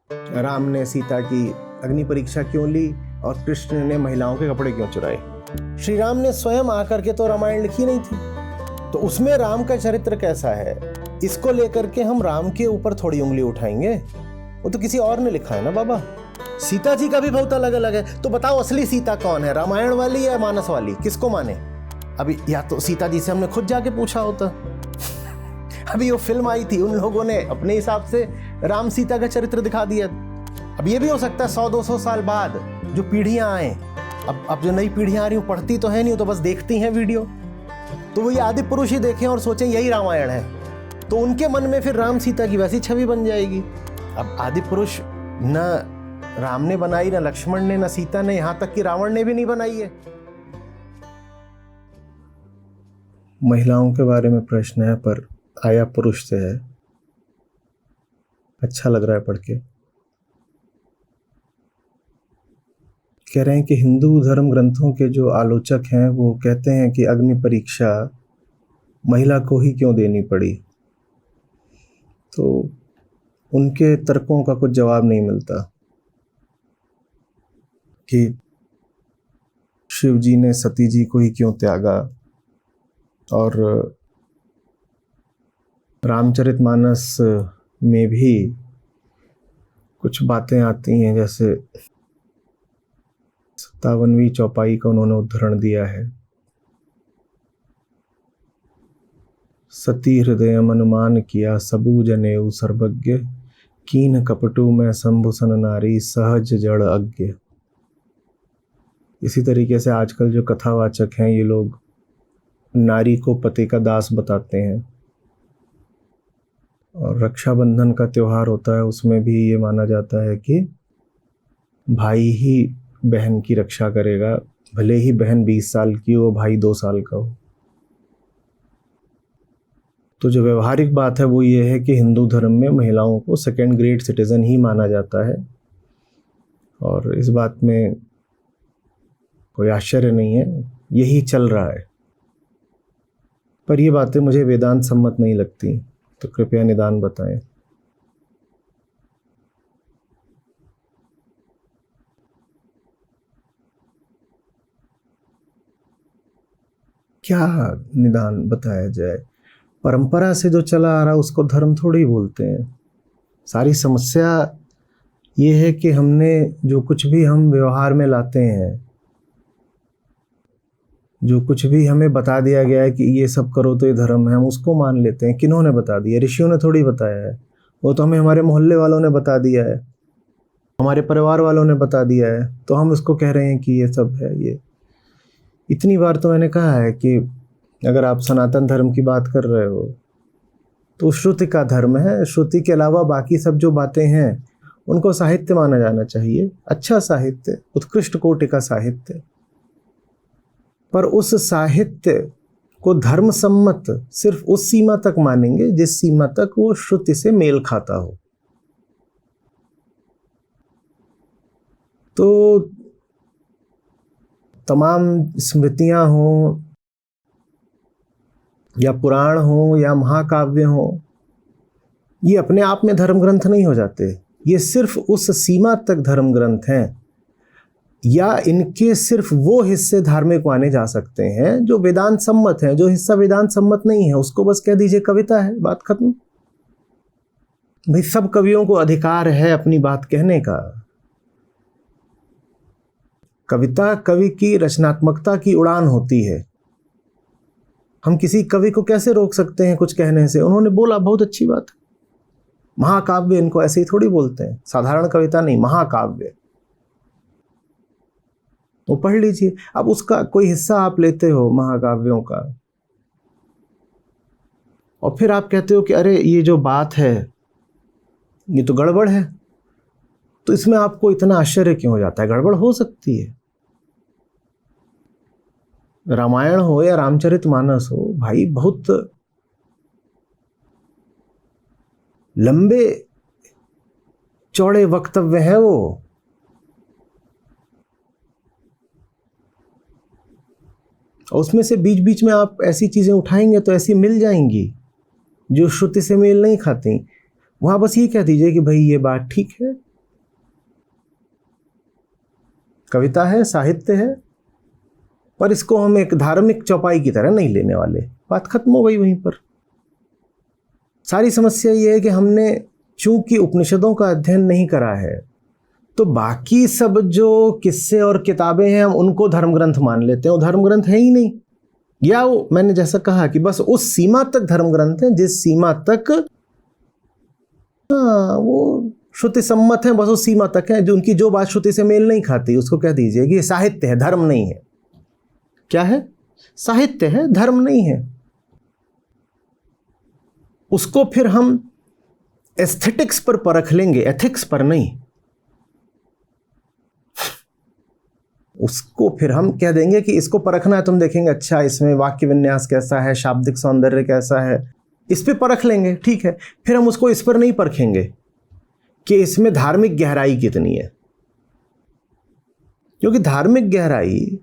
राम ने सीता की अग्नि परीक्षा क्यों ली और कृष्ण ने महिलाओं के कपड़े क्यों चुराए। श्री राम ने स्वयं आकर के तो रामायण लिखी नहीं थी, तो उसमें राम का चरित्र कैसा है इसको लेकर के हम राम के ऊपर थोड़ी उंगली उठाएंगे। वो तो किसी और ने लिखा है ना बाबा। सीता जी का भी बहुत अलग अलग है। तो बताओ असली सीता कौन है, रामायण वाली या मानस वाली, किसको माने? अभी या तो सीता जी से हमने खुद जाके पूछा होता। अभी वो फिल्म आई थी, उन लोगों ने अपने हिसाब से राम सीता का चरित्र दिखा दिया। अब ये भी हो सकता है 100-200 साल बाद जो पीढ़ियां आए, अब जो नई पीढ़ियां आ रही हैं पढ़ती तो है नहीं, तो बस देखती हैं वीडियो, तो वो ये आदि पुरुष ही देखें और सोचें यही रामायण है, तो उनके मन में फिर राम सीता की वैसी छवि बन जाएगी। अब आदि पुरुष न राम ने बनाई, न लक्ष्मण ने, न सीता ने, यहां तक कि रावण ने भी नहीं बनाई है। महिलाओं के बारे में प्रश्न है पर आया पुरुष से है। अच्छा लग रहा है पढ़ के। कह रहे हैं कि हिंदू धर्म ग्रंथों के जो आलोचक हैं वो कहते हैं कि अग्नि परीक्षा महिला को ही क्यों देनी पड़ी, तो उनके तर्कों का कुछ जवाब नहीं मिलता कि शिव जी ने सती जी को ही क्यों त्यागा। और रामचरितमानस में भी कुछ बातें आती हैं, जैसे 57वीं चौपाई का उन्होंने उद्धरण दिया है। सती हृदय अनुमान किया सबू जनेऊ सर्वज्ञ, कीन कपटू में शंभुसन नारी सहज जड़ अज्ञ। इसी तरीके से आजकल जो कथावाचक हैं ये लोग नारी को पति का दास बताते हैं। और रक्षाबंधन का त्योहार होता है, उसमें भी ये माना जाता है कि भाई ही बहन की रक्षा करेगा, भले ही बहन 20 साल की हो, भाई 2 साल का हो। तो जो व्यवहारिक बात है वो ये है कि हिंदू धर्म में महिलाओं को सेकेंड ग्रेड सिटीजन ही माना जाता है, और इस बात में कोई आश्चर्य नहीं है, यही चल रहा है। पर ये बातें मुझे वेदांत सम्मत नहीं लगती, तो कृपया निदान बताएं। क्या निदान बताया जाए? परंपरा से जो चला आ रहा उसको धर्म थोड़ी बोलते हैं। सारी समस्या ये है कि हमने जो कुछ भी हम व्यवहार में लाते हैं, जो कुछ भी हमें बता दिया गया है कि ये सब करो तो ये धर्म है, हम उसको मान लेते हैं। किन्होंने बता दिया? ऋषियों ने थोड़ी बताया है, वो तो हमें हमारे मोहल्ले वालों ने बता दिया है, हमारे परिवार वालों ने बता दिया है, तो हम उसको कह रहे हैं कि ये सब है। ये इतनी बार तो मैंने कहा है कि अगर आप सनातन धर्म की बात कर रहे हो तो श्रुति का धर्म है। श्रुति के अलावा बाकी सब जो बातें हैं उनको साहित्य माना जाना चाहिए, अच्छा साहित्य, उत्कृष्ट कोटि का साहित्य। पर उस साहित्य को धर्म सम्मत सिर्फ उस सीमा तक मानेंगे जिस सीमा तक वो श्रुति से मेल खाता हो। तो तमाम स्मृतियां हों या पुराण हो या महाकाव्य हो, ये अपने आप में धर्म ग्रंथ नहीं हो जाते। ये सिर्फ उस सीमा तक धर्म ग्रंथ हैं, या इनके सिर्फ वो हिस्से धार्मिक माने जा सकते हैं जो वेदांत सम्मत है। जो हिस्सा वेदांत सम्मत नहीं है उसको बस कह दीजिए कविता है, बात खत्म। भाई सब कवियों को अधिकार है अपनी बात कहने का। कविता कवि की रचनात्मकता की उड़ान होती है। हम किसी कवि को कैसे रोक सकते हैं कुछ कहने से? उन्होंने बोला, बहुत अच्छी बात है। महाकाव्य इनको ऐसे ही थोड़ी बोलते हैं, साधारण कविता नहीं, महाकाव्य। वो पढ़ लीजिए। अब उसका कोई हिस्सा आप लेते हो महाकाव्यों का, और फिर आप कहते हो कि अरे ये जो बात है ये तो गड़बड़ है, तो इसमें आपको इतना आश्चर्य क्यों हो जाता है? गड़बड़ हो सकती है। रामायण हो या रामचरितमानस हो, भाई बहुत लंबे चौड़े वक्तव्य है वो। और उसमें से बीच बीच में आप ऐसी चीजें उठाएंगे तो ऐसी मिल जाएंगी जो श्रुति से मेल नहीं खाती। वहां बस ये कह दीजिए कि भाई ये बात ठीक है, कविता है, साहित्य है, पर इसको हम एक धार्मिक चौपाई की तरह नहीं लेने वाले। बात खत्म हो गई वहीं पर। सारी समस्या ये है कि हमने चूंकि उपनिषदों का अध्ययन नहीं करा है, तो बाकी सब जो किस्से और किताबें हैं हम उनको धर्म ग्रंथ मान लेते हैं। वो धर्म ग्रंथ है ही नहीं, या वो मैंने जैसा कहा कि बस उस सीमा तक धर्म ग्रंथ हैं जिस सीमा तक वो श्रुति सम्मत है, बस उस सीमा तक है। जो उनकी जो बात श्रुति से मेल नहीं खाती उसको कह दीजिए कि ये साहित्य है, धर्म नहीं है। क्या है? साहित्य है, धर्म नहीं है। उसको फिर हम एस्थेटिक्स पर परख लेंगे, एथिक्स पर नहीं। उसको फिर हम कह देंगे कि इसको परखना है, तुम देखेंगे अच्छा इसमें वाक्य विन्यास कैसा है, शाब्दिक सौंदर्य कैसा है, इस पे परख लेंगे, ठीक है। फिर हम उसको इस पर नहीं परखेंगे कि इसमें धार्मिक गहराई कितनी है, क्योंकि धार्मिक गहराई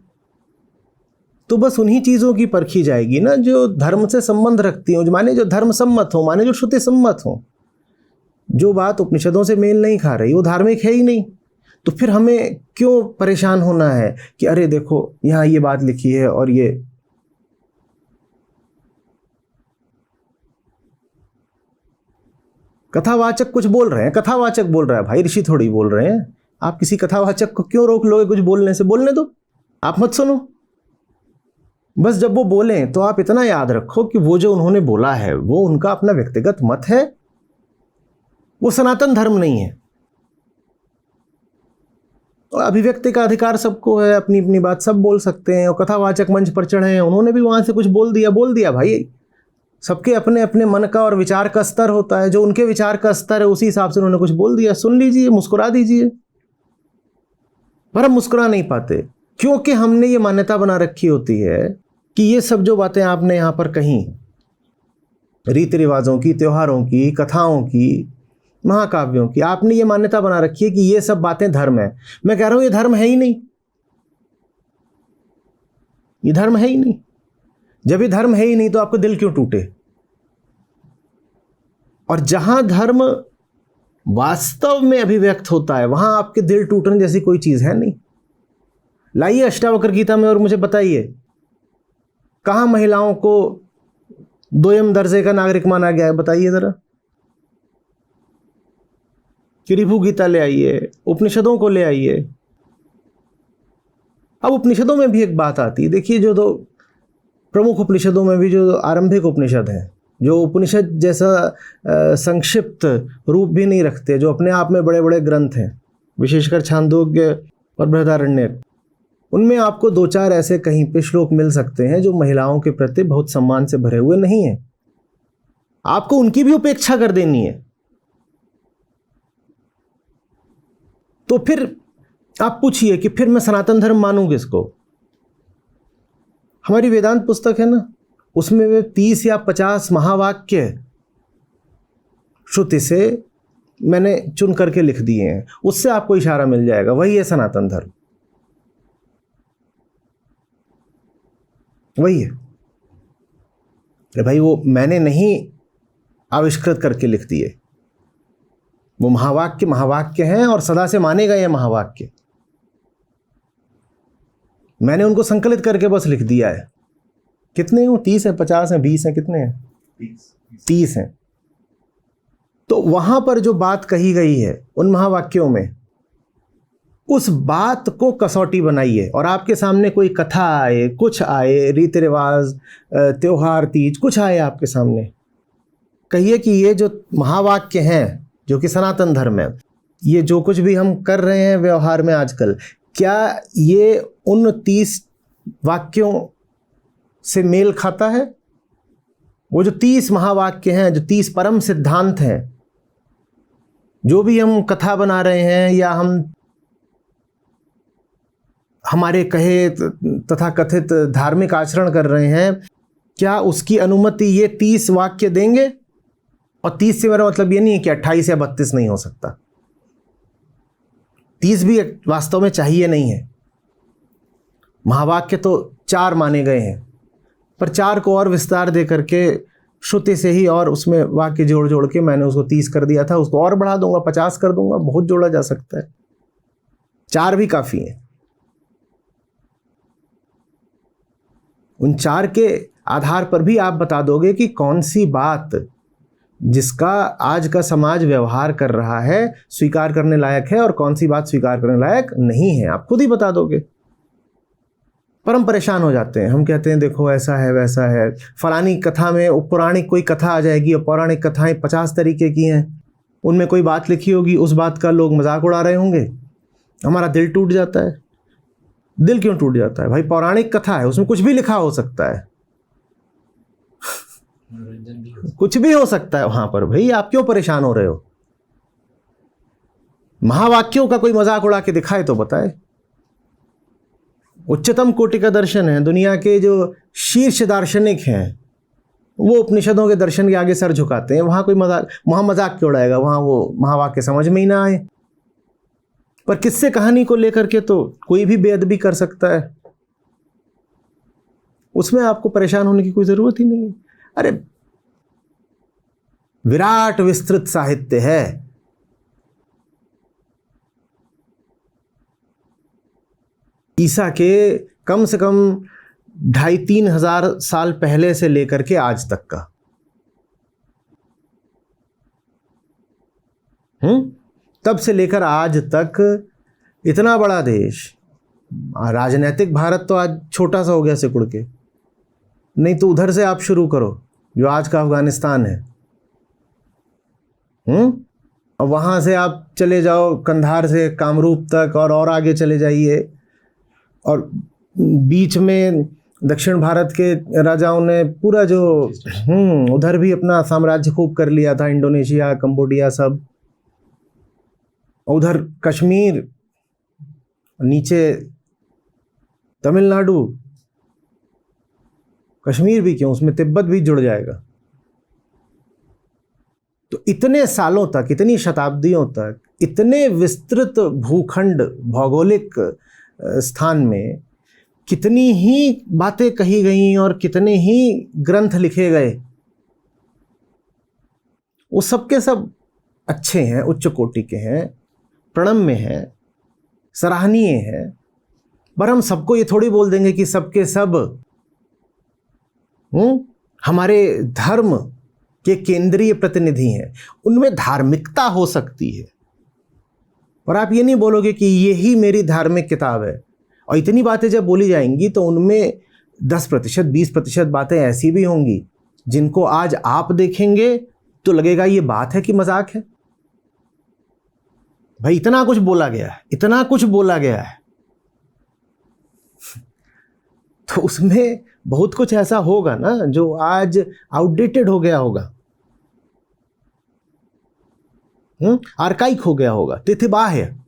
तो बस उन्हीं चीज़ों की परखी जाएगी ना जो धर्म से संबंध रखती हो, माने जो धर्म सम्मत हो, माने जो श्रुति सम्मत हो। जो बात उपनिषदों से मेल नहीं खा रही वो धार्मिक है ही नहीं। तो फिर हमें क्यों परेशान होना है कि अरे देखो यहाँ ये बात लिखी है और ये। कथावाचक कुछ बोल रहे हैं, कथावाचक बोल रहा है भाई, ऋषि थोड़ी बोल रहे हैं। आप किसी कथावाचक को क्यों रोक लोगे कुछ बोलने से? बोलने दो, आप मत सुनो। बस जब वो बोलें तो आप इतना याद रखो कि वो जो उन्होंने बोला है वो उनका अपना व्यक्तिगत मत है, वो सनातन धर्म नहीं है। और अभिव्यक्ति का अधिकार सबको है, अपनी अपनी बात सब बोल सकते हैं। और कथावाचक मंच पर चढ़े हैं, उन्होंने भी वहां से कुछ बोल दिया भाई। सबके अपने अपने मन का और विचार का स्तर होता है, जो उनके विचार का स्तर है उसी हिसाब से उन्होंने कुछ बोल दिया, सुन लीजिए, मुस्कुरा दीजिए। पर हम मुस्कुरा नहीं पाते क्योंकि हमने ये मान्यता बना रखी होती है कि ये सब जो बातें आपने यहाँ पर कही, रीति रिवाजों की, त्योहारों की, कथाओं की, महाकाव्यों की, आपने ये मान्यता बना रखी है कि ये सब बातें धर्म है। मैं कह रहा हूं ये धर्म है ही नहीं, ये धर्म है ही नहीं। जब ये धर्म है ही नहीं तो आपको दिल क्यों टूटे? और जहां धर्म वास्तव में अभिव्यक्त होता है वहां आपके दिल टूटने जैसी कोई चीज है नहीं। लाइए अष्टावक्र गीता में और मुझे बताइए कहां महिलाओं को दोयम दर्जे का नागरिक माना गया है? बताइए जरा। किरिभु गीता ले आइए, उपनिषदों को ले आइए। अब उपनिषदों में भी एक बात आती है, देखिए जो दो प्रमुख उपनिषदों में भी जो आरंभिक उपनिषद हैं, जो उपनिषद जैसा संक्षिप्त रूप भी नहीं रखते, जो अपने आप में बड़े बड़े ग्रंथ हैं, विशेषकर छांदोग्य और बृहदारण्यक, उनमें आपको दो चार ऐसे कहीं पे श्लोक मिल सकते हैं जो महिलाओं के प्रति बहुत सम्मान से भरे हुए नहीं हैं। आपको उनकी भी उपेक्षा कर देनी है। तो फिर आप पूछिए कि फिर मैं सनातन धर्म मानूं किसको? हमारी वेदांत पुस्तक है ना, उसमें वे 30 या 50 महावाक्य श्रुति से मैंने चुन करके लिख दिए हैं, उससे आपको इशारा मिल जाएगा, वही है सनातन धर्म, वही है। अरे भाई वो मैंने नहीं आविष्कृत करके लिख दिए, वो महावाक्य महावाक्य हैं और सदा से माने गए महावाक्य। मैंने उनको संकलित करके बस लिख दिया है। कितने हैं? 30 है, 50 है, 20 है, कितने हैं? 30 हैं। तो वहां पर जो बात कही गई है उन महावाक्यों में, उस बात को कसौटी बनाइए और आपके सामने कोई कथा आए, कुछ आए, रीति रिवाज, त्योहार, तीज, कुछ आए आपके सामने, कहिए कि ये जो महावाक्य हैं जो कि सनातन धर्म है, ये जो कुछ भी हम कर रहे हैं व्यवहार में आजकल, क्या ये उन 30 वाक्यों से मेल खाता है? वो जो 30 महावाक्य हैं, जो 30 परम सिद्धांत हैं, जो भी हम कथा बना रहे हैं या हम हमारे कहे तथा कथित धार्मिक आचरण कर रहे हैं, क्या उसकी अनुमति ये 30 वाक्य देंगे? और 30 से मेरा मतलब ये नहीं है कि 28 या 32 नहीं हो सकता। 30 भी वास्तव में चाहिए नहीं है। महावाक्य तो 4 माने गए हैं, पर 4 को और विस्तार दे करके श्रुति से ही और उसमें वाक्य जोड़ जोड़ के मैंने उसको 30 कर दिया था। उसको और बढ़ा दूंगा, 50 कर दूंगा, बहुत जोड़ा जा सकता है। 4 भी काफ़ी है। उन 4 के आधार पर भी आप बता दोगे कि कौन सी बात जिसका आज का समाज व्यवहार कर रहा है स्वीकार करने लायक है और कौन सी बात स्वीकार करने लायक नहीं है, आप खुद ही बता दोगे। पर हम परेशान हो जाते हैं, हम कहते हैं देखो ऐसा है वैसा है, फलानी कथा में पौराणिक कोई कथा आ जाएगी और पौराणिक कथाएं 50 तरीके की हैं, उनमें कोई बात लिखी होगी, उस बात का लोग मजाक उड़ा रहे होंगे, हमारा दिल टूट जाता है। दिल क्यों टूट जाता है भाई? पौराणिक कथा है, उसमें कुछ भी लिखा हो सकता है, कुछ भी हो सकता है वहां पर। भाई आप क्यों परेशान हो रहे हो? महावाक्यों का कोई मजाक उड़ा के दिखाए तो बताए। उच्चतम कोटि का दर्शन है, दुनिया के जो शीर्ष दार्शनिक हैं वो उपनिषदों के दर्शन के आगे सर झुकाते हैं, वहां कोई मजाक, वहां मजाक क्यों उड़ाएगा? वहां वो महावाक्य समझ में ही ना आए। पर किस्से कहानी को लेकर के तो कोई भी बेअदबी कर सकता है, उसमें आपको परेशान होने की कोई जरूरत ही नहीं है। अरे विराट विस्तृत साहित्य है, ईसा के कम से कम 2,500-3 हजार साल पहले से लेकर के आज तक का। तब से लेकर आज तक इतना बड़ा देश, राजनीतिक भारत तो आज छोटा सा हो गया सिकुड़ के, नहीं तो उधर से आप शुरू करो जो आज का अफगानिस्तान है, और वहां से आप चले जाओ कंधार से कामरूप तक और आगे चले जाइए, और बीच में दक्षिण भारत के राजाओं ने पूरा जो उधर भी अपना साम्राज्य खूब कर लिया था, इंडोनेशिया, कंबोडिया सब, उधर कश्मीर, नीचे तमिलनाडु, कश्मीर भी क्यों, उसमें तिब्बत भी जुड़ जाएगा। तो इतने सालों तक, इतनी शताब्दियों तक, इतने विस्तृत भूखंड भौगोलिक स्थान में कितनी ही बातें कही गई और कितने ही ग्रंथ लिखे गए, वो सब के सब अच्छे हैं, उच्च कोटि के हैं, प्रणम्य हैं, सराहनीय हैं। पर हम सबको ये थोड़ी बोल देंगे कि सबके सब हमारे धर्म के केंद्रीय प्रतिनिधि हैं। उनमें धार्मिकता हो सकती है, पर आप ये नहीं बोलोगे कि यही मेरी धार्मिक किताब है। और इतनी बातें जब बोली जाएंगी तो उनमें 10%, 20% बातें ऐसी भी होंगी जिनको आज आप देखेंगे तो लगेगा ये बात है कि मजाक है। भाई इतना कुछ बोला गया है, इतना कुछ बोला गया है, तो उसमें बहुत कुछ ऐसा होगा ना जो आज आउटडेटेड हो गया होगा, आर्काइक हो गया होगा, तिथिबाह है,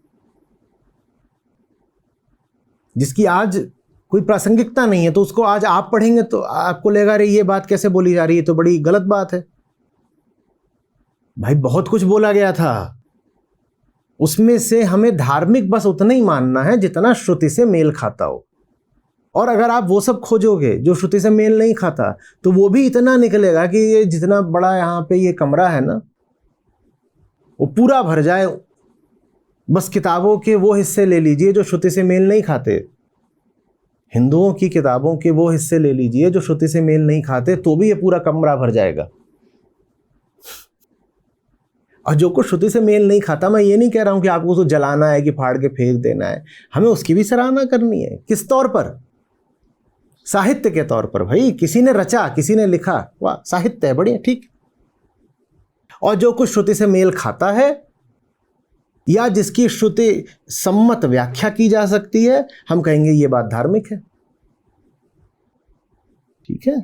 जिसकी आज कोई प्रासंगिकता नहीं है। तो उसको आज आप पढ़ेंगे तो आपको लगेगा अरे ये बात कैसे बोली जा रही है, तो बड़ी गलत बात है। भाई बहुत कुछ बोला गया था, उसमें से हमें धार्मिक बस उतना ही मानना है जितना श्रुति से मेल खाता हो। और अगर आप वो सब खोजोगे जो श्रुति से मेल नहीं खाता, तो वो भी इतना निकलेगा कि ये जितना बड़ा यहाँ पे ये कमरा है ना, वो पूरा भर जाए। बस किताबों के वो हिस्से ले लीजिए जो श्रुति से मेल नहीं खाते, हिंदुओं की किताबों के वो हिस्से ले लीजिए जो श्रुति से मेल नहीं खाते, तो भी ये पूरा कमरा भर जाएगा। और जो कुछ श्रुति से मेल नहीं खाता, मैं ये नहीं कह रहा हूं कि आपको उसको जलाना है कि फाड़ के फेंक देना है, हमें उसकी भी सराहना करनी है। किस तौर पर? साहित्य के तौर पर। भाई किसी ने रचा, किसी ने लिखा, वाह साहित्य है, बढ़िया, ठीक। और जो कुछ श्रुति से मेल खाता है या जिसकी श्रुति सम्मत व्याख्या की जा सकती है, हम कहेंगे ये बात धार्मिक है, ठीक है।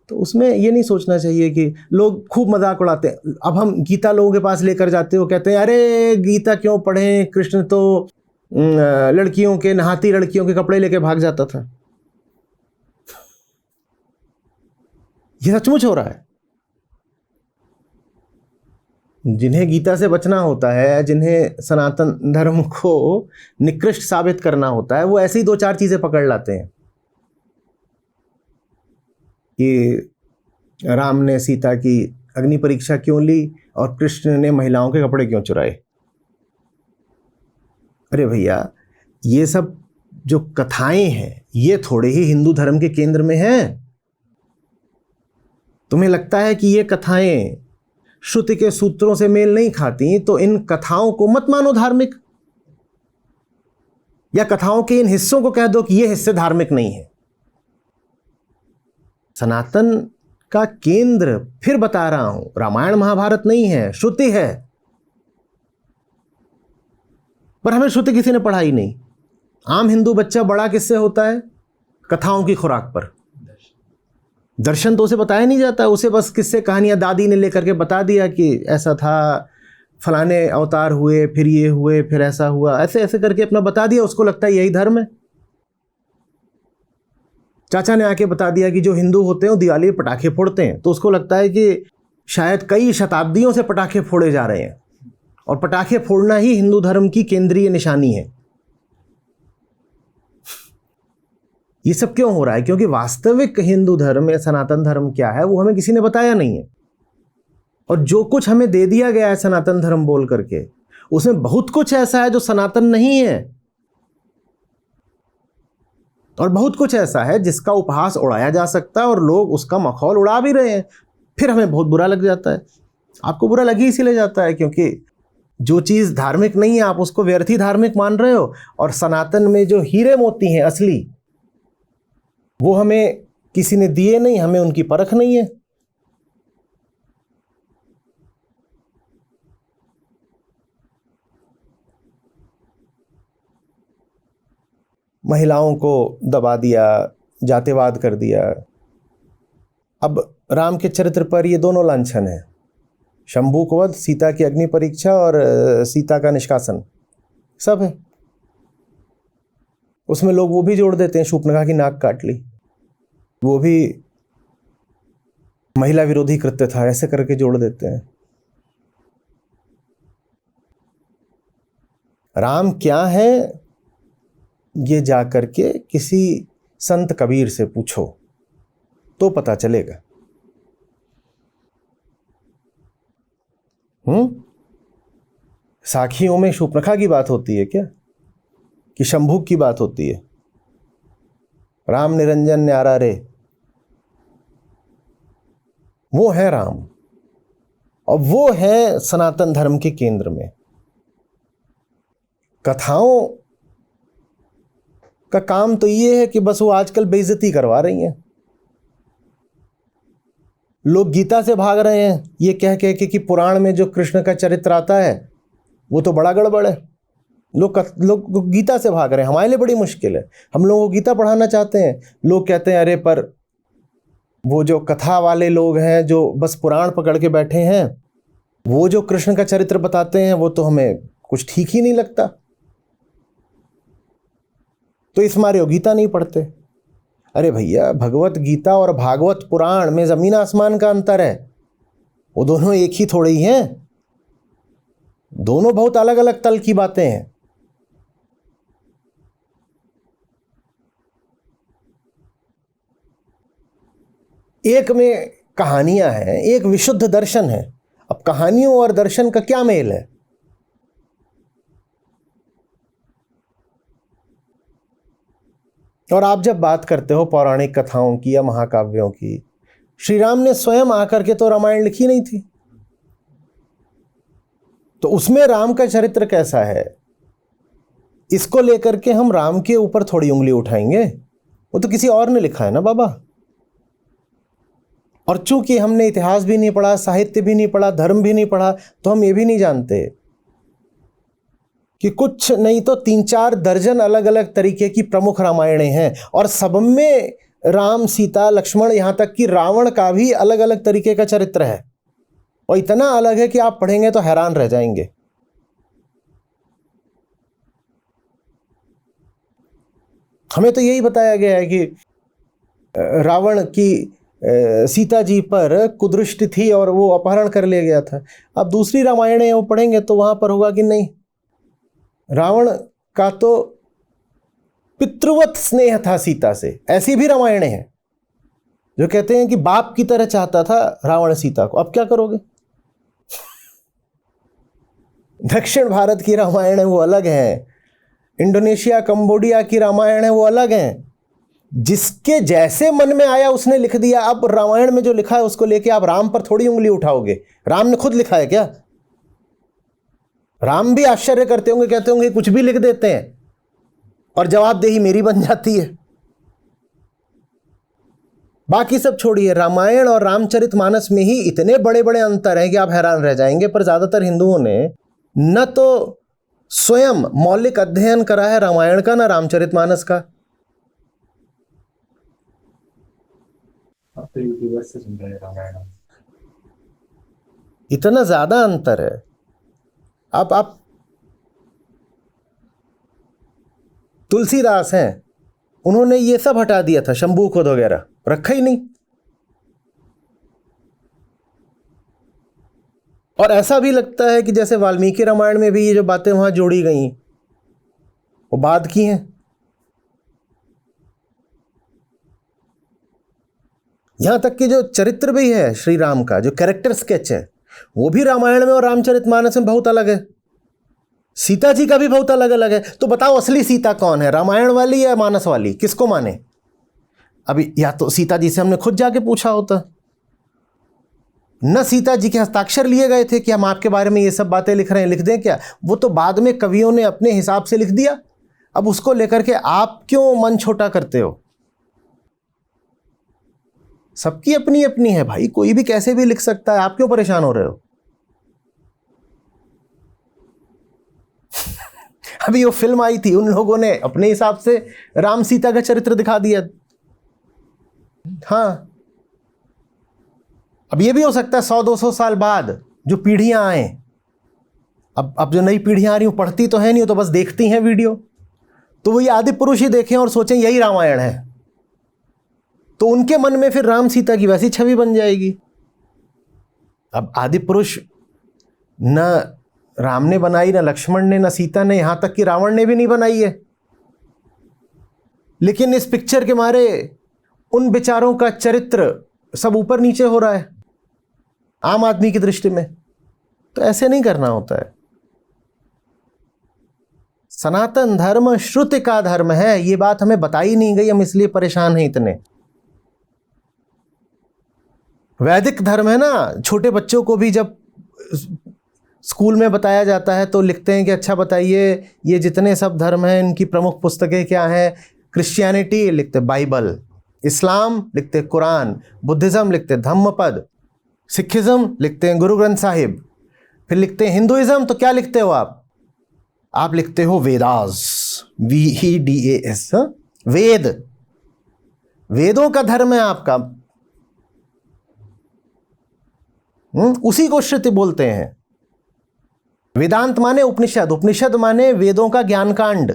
तो उसमें ये नहीं सोचना चाहिए कि लोग खूब मजाक उड़ाते हैं। अब हम गीता लोगों के पास लेकर जाते हो, कहते हैं अरे गीता क्यों पढ़ें, कृष्ण तो लड़कियों के, नहाती लड़कियों के कपड़े लेके भाग जाता था। ये सचमुच हो रहा है। जिन्हें गीता से बचना होता है, जिन्हें सनातन धर्म को निकृष्ट साबित करना होता है, वो ऐसे ही 2-4 चीजें पकड़ लाते हैं कि राम ने सीता की अग्नि परीक्षा क्यों ली और कृष्ण ने महिलाओं के कपड़े क्यों चुराए। अरे भैया, ये सब जो कथाएं हैं ये थोड़े ही हिंदू धर्म के केंद्र में हैं। तुम्हें लगता है कि ये कथाएं श्रुति के सूत्रों से मेल नहीं खाती, तो इन कथाओं को मत मानो धार्मिक, या कथाओं के इन हिस्सों को कह दो कि ये हिस्से धार्मिक नहीं है। सनातन का केंद्र, फिर बता रहा हूं, रामायण महाभारत नहीं है, श्रुति है। पर हमें श्रुति किसी ने पढ़ाई नहीं। आम हिंदू बच्चा बड़ा किससे होता है? कथाओं की खुराक पर। दर्शन तो उसे बताया नहीं जाता, उसे बस किस्से कहानियां दादी ने लेकर के बता दिया कि ऐसा था, फलाने अवतार हुए, फिर ये हुए, फिर ऐसा हुआ, ऐसे ऐसे करके अपना बता दिया। उसको लगता है यही धर्म है। चाचा ने आके बता दिया कि जो हिंदू होते हैं वो दिवाली में पटाखे फोड़ते हैं, तो उसको लगता है कि शायद कई शताब्दियों से पटाखे फोड़े जा रहे हैं और पटाखे फोड़ना ही हिंदू धर्म की केंद्रीय निशानी है। ये सब क्यों हो रहा है? क्योंकि वास्तविक हिंदू धर्म या सनातन धर्म क्या है वो हमें किसी ने बताया नहीं है। और जो कुछ हमें दे दिया गया है सनातन धर्म बोल करके, उसमें बहुत कुछ ऐसा है जो सनातन नहीं है, और बहुत कुछ ऐसा है जिसका उपहास उड़ाया जा सकता है और लोग उसका मखौल उड़ा भी रहे हैं। फिर हमें बहुत बुरा लग जाता है। आपको बुरा लग ही इसीलिए जाता है क्योंकि जो चीज़ धार्मिक नहीं है आप उसको व्यर्थ ही धार्मिक मान रहे हो। और सनातन में जो हीरे मोती हैं असली, वो हमें किसी ने दिए नहीं, हमें उनकी परख नहीं है। महिलाओं को दबा दिया, जातिवाद कर दिया। अब राम के चरित्र पर ये दोनों लांछन है, शंभू को वध, सीता की अग्नि परीक्षा और सीता का निष्कासन, सब है। उसमें लोग वो भी जोड़ देते हैं, शूर्पणखा की नाक काट ली, वो भी महिला विरोधी कृत्य था, ऐसे करके जोड़ देते हैं। राम क्या है ये जाकर के किसी संत कबीर से पूछो तो पता चलेगा। साखियों में शूर्पणखा की बात होती है क्या, कि शंभूक की बात होती है? राम निरंजन न्यारा रे, वो है राम, और वो है सनातन धर्म के केंद्र में। कथाओं का काम तो ये है कि बस वो आजकल बेइज्जती करवा रही हैं। लोग गीता से भाग रहे हैं ये कह के कि पुराण में जो कृष्ण का चरित्र आता है वो तो बड़ा गड़बड़ है। लोग गीता से भाग रहे हैं। हमारे लिए बड़ी मुश्किल है, हम लोगों को गीता पढ़ाना चाहते हैं। लोग कहते हैं अरे पर वो जो कथा वाले लोग हैं जो बस पुराण पकड़ के बैठे हैं, वो जो कृष्ण का चरित्र बताते हैं वो तो हमें कुछ ठीक ही नहीं लगता, तो इस मारे वो गीता नहीं पढ़ते। अरे भैया, भगवत गीता और भागवत पुराण में जमीन आसमान का अंतर है। वो दोनों एक ही थोड़े ही हैं, दोनों बहुत अलग अलग तल की बातें हैं। एक में कहानियां हैं, एक विशुद्ध दर्शन है। अब कहानियों और दर्शन का क्या मेल है? और आप जब बात करते हो पौराणिक कथाओं की या महाकाव्यों की, श्री राम ने स्वयं आकर के तो रामायण लिखी नहीं थी, तो उसमें राम का चरित्र कैसा है इसको लेकर के हम राम के ऊपर थोड़ी उंगली उठाएंगे। वो तो किसी और ने लिखा है ना बाबा। और चूंकि हमने इतिहास भी नहीं पढ़ा, साहित्य भी नहीं पढ़ा, धर्म भी नहीं पढ़ा, तो हम ये भी नहीं जानते कि कुछ नहीं तो 3-4 दर्जन अलग अलग तरीके की प्रमुख रामायणें हैं, और सब में राम, सीता, लक्ष्मण, यहां तक कि रावण का भी अलग अलग तरीके का चरित्र है। और इतना अलग है कि आप पढ़ेंगे तो हैरान रह जाएंगे। हमें तो यही बताया गया है कि रावण की सीता जी पर कुदृष्टि थी और वो अपहरण कर लिया गया था। अब दूसरी रामायणें वो पढ़ेंगे तो वहां पर होगा कि नहीं, रावण का तो पितृवत स्नेह था सीता से। ऐसी भी रामायणें हैं जो कहते हैं कि बाप की तरह चाहता था रावण सीता को। अब क्या करोगे? दक्षिण भारत की रामायण वो अलग है, इंडोनेशिया कंबोडिया की रामायण है वो अलग है। जिसके जैसे मन में आया उसने लिख दिया। अब रामायण में जो लिखा है उसको लेके आप राम पर थोड़ी उंगली उठाओगे। राम ने खुद लिखा है क्या? राम भी आश्चर्य करते होंगे, कहते होंगे कुछ भी लिख देते हैं, और जवाबदेही मेरी बन जाती है। बाकी सब छोड़िए, रामायण और रामचरितमानस में ही इतने बड़े बड़े अंतर हैं कि आप हैरान रह जाएंगे। पर ज्यादातर हिंदुओं ने न तो स्वयं मौलिक अध्ययन करा है रामायण का, न रामचरितमानस का। अब तो यूट्यूबर से सुन रहे हैं रामायण। इतना ज्यादा अंतर है। आप तुलसीदास हैं, उन्होंने ये सब हटा दिया था, शंभू खोद वगैरह रखा ही नहीं। और ऐसा भी लगता है कि जैसे वाल्मीकि रामायण में भी ये जो बातें वहां जोड़ी गई वो बाद की हैं। यहां तक कि जो चरित्र भी है श्री राम का, जो कैरेक्टर स्केच है, वो भी रामायण में और रामचरितमानस में बहुत अलग है। सीता जी का भी बहुत अलग अलग है। तो बताओ असली सीता कौन है, रामायण वाली या मानस वाली? किसको माने? अभी या तो सीता जी से हमने खुद जाके पूछा होता, न सीता जी के हस्ताक्षर लिए गए थे कि हम आपके बारे में ये सब बातें लिख रहे हैं, लिख दें क्या? वो तो बाद में कवियों ने अपने हिसाब से लिख दिया। अब उसको लेकर के आप क्यों मन छोटा करते हो? सबकी अपनी अपनी है भाई, कोई भी कैसे भी लिख सकता है, आप क्यों परेशान हो रहे हो? अभी वो फिल्म आई थी, उन लोगों ने अपने हिसाब से राम सीता का चरित्र दिखा दिया। हाँ, अब ये भी हो सकता है 100-200 साल बाद जो पीढ़ियां आए, अब जो नई पीढ़ियां आ रही, पढ़ती तो है नहीं, तो बस देखती हैं वीडियो, तो वो ये आदि पुरुष ही देखें और सोचें यही रामायण है, तो उनके मन में फिर राम सीता की वैसी छवि बन जाएगी। अब आदि पुरुष न राम ने बनाई, न लक्ष्मण ने, न सीता ने, यहां तक कि रावण ने भी नहीं बनाई है। लेकिन इस पिक्चर के मारे उन बेचारों का चरित्र सब ऊपर नीचे हो रहा है आम आदमी की दृष्टि में। तो ऐसे नहीं करना होता है। सनातन धर्म श्रुति का धर्म है, ये बात हमें बताई नहीं गई, हम इसलिए परेशान हैं इतने। वैदिक धर्म है ना, छोटे बच्चों को भी जब स्कूल में बताया जाता है तो लिखते हैं कि अच्छा बताइए ये जितने सब धर्म हैं इनकी प्रमुख पुस्तकें क्या हैं। क्रिश्चियनिटी लिखते बाइबल, इस्लाम लिखते कुरान, बुद्धिज्म लिखते धम्मपद, सिखिज्म लिखते हैं गुरु ग्रंथ साहिब, फिर लिखते हैं हिंदुइज्म तो क्या लिखते हो आप लिखते हो वेदास, VEDAS, वेद। वेदों का धर्म है आपका, उसी को श्रुति बोलते हैं। वेदांत माने उपनिषद, उपनिषद माने वेदों का ज्ञान कांड।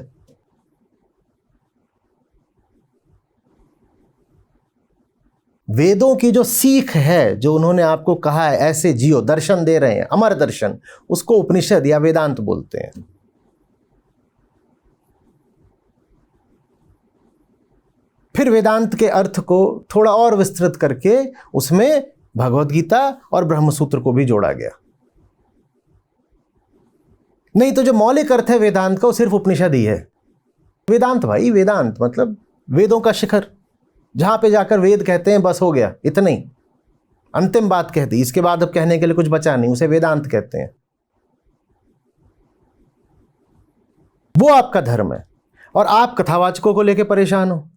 वेदों की जो सीख है, जो उन्होंने आपको कहा है ऐसे जियो, दर्शन दे रहे हैं, अमर दर्शन, उसको उपनिषद या वेदांत बोलते हैं। फिर वेदांत के अर्थ को थोड़ा और विस्तृत करके उसमें भगवद गीता और ब्रह्मसूत्र को भी जोड़ा गया। नहीं तो जो मौलिक अर्थ है वेदांत का वो सिर्फ उपनिषद ही है। वेदांत भाई, वेदांत मतलब वेदों का शिखर, जहां पे जाकर वेद कहते हैं बस हो गया, इतना ही, अंतिम बात कह दी, इसके बाद अब कहने के लिए कुछ बचा नहीं, उसे वेदांत कहते हैं। वो आपका धर्म है और आप कथावाचकों को लेकर परेशान हो।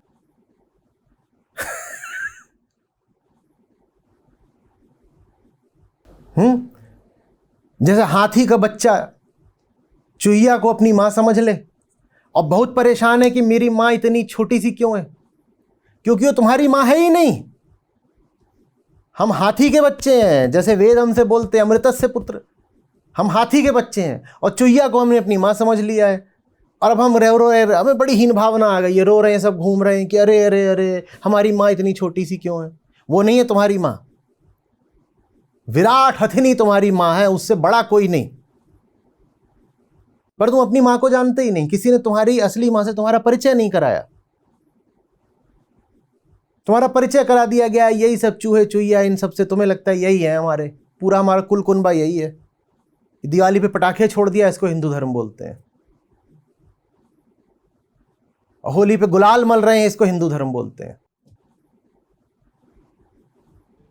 जैसे हाथी का बच्चा चूहिया को अपनी मां समझ ले और बहुत परेशान है कि मेरी मां इतनी छोटी सी क्यों है, क्योंकि वो तुम्हारी मां है ही नहीं। हम हाथी के बच्चे हैं, जैसे वेद हमसे बोलते हैं अमृतस्य पुत्र, हम हाथी के बच्चे हैं और चूहिया को हमने अपनी मां समझ लिया है। और अब हम रो रहे, हमें बड़ी हीन भावना आ गई है, रो रहे हैं, सब घूम रहे हैं कि अरे अरे अरे हमारी मां इतनी छोटी सी क्यों है। वो नहीं है तुम्हारी मां, विराट हथिनी तुम्हारी मां है, उससे बड़ा कोई नहीं। पर तुम अपनी मां को जानते ही नहीं, किसी ने तुम्हारी असली मां से तुम्हारा परिचय नहीं कराया। तुम्हारा परिचय करा दिया गया, यही सब चूहे चूहिया इन सब से तुम्हें लगता है यही है हमारे, पूरा हमारा कुल कुनबा यही है। दिवाली पे पटाखे छोड़ दिया, इसको हिंदू धर्म बोलते हैं। और होली पे गुलाल मल रहे हैं, इसको हिंदू धर्म बोलते हैं।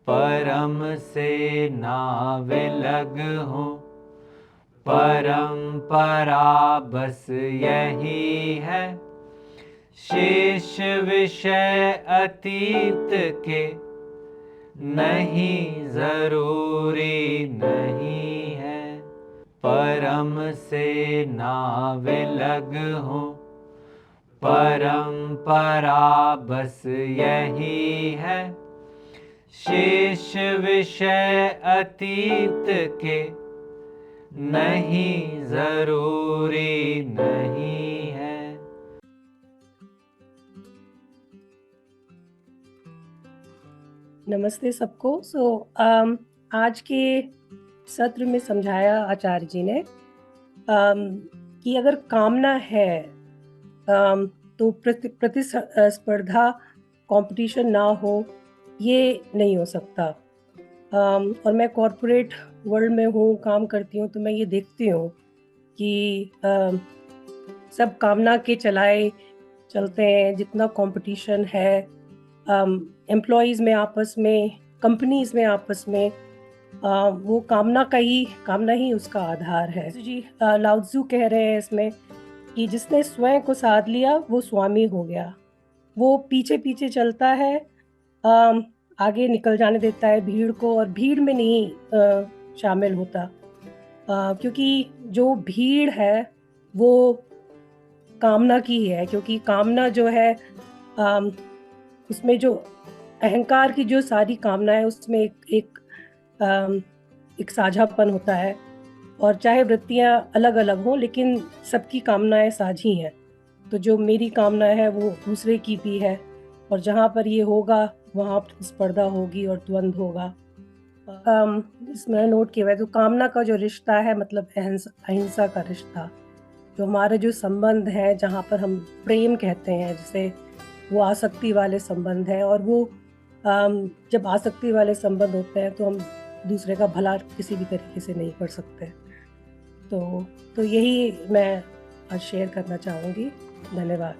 परम से नावे लग हो, परंपरा बस यही है, शेष विषय अतीत के नहीं जरूरी नहीं है। परम से नावे लग हो, परंपरा बस यही है, शेष विषय अतीत के नहीं जरूरी नहीं है। नमस्ते सबको। आज के सत्र में समझाया आचार्य जी ने कि अगर कामना है तो प्रतिस्पर्धा कंपटीशन ना हो, ये नहीं हो सकता। और मैं कॉरपोरेट वर्ल्ड में हूँ, काम करती हूँ, तो मैं ये देखती हूँ कि सब कामना के चलते हैं। जितना कंपटीशन है एम्प्लॉयज़ में आपस में, कंपनीज़ में आपस में, वो कामना ही उसका आधार है। जी लाओ त्ज़ू कह रहे हैं इसमें कि जिसने स्वयं को साध लिया वो स्वामी हो गया। वो पीछे पीछे चलता है, आगे निकल जाने देता है भीड़ को, और भीड़ में नहीं शामिल होता, क्योंकि जो भीड़ है वो कामना की है। क्योंकि कामना जो है उसमें जो अहंकार की जो सारी कामना है उसमें एक साझापन होता है, और चाहे वृत्तियां अलग अलग हों लेकिन सबकी कामनाएं साझी हैं। तो जो मेरी कामना है वो दूसरे की भी है, और जहाँ पर ये होगा वहाँ प्रतिस्पर्धा होगी और द्वंद्व होगा। इसमें नोट किया हुआ है, तो कामना का जो रिश्ता है मतलब अहिंसा का रिश्ता, जो हमारे जो संबंध है जहाँ पर हम प्रेम कहते हैं, जैसे वो आसक्ति वाले संबंध है। और वो जब आसक्ति वाले संबंध होते हैं तो हम दूसरे का भला किसी भी तरीके से नहीं कर सकते। तो यही मैं आज शेयर करना चाहूँगी। धन्यवाद।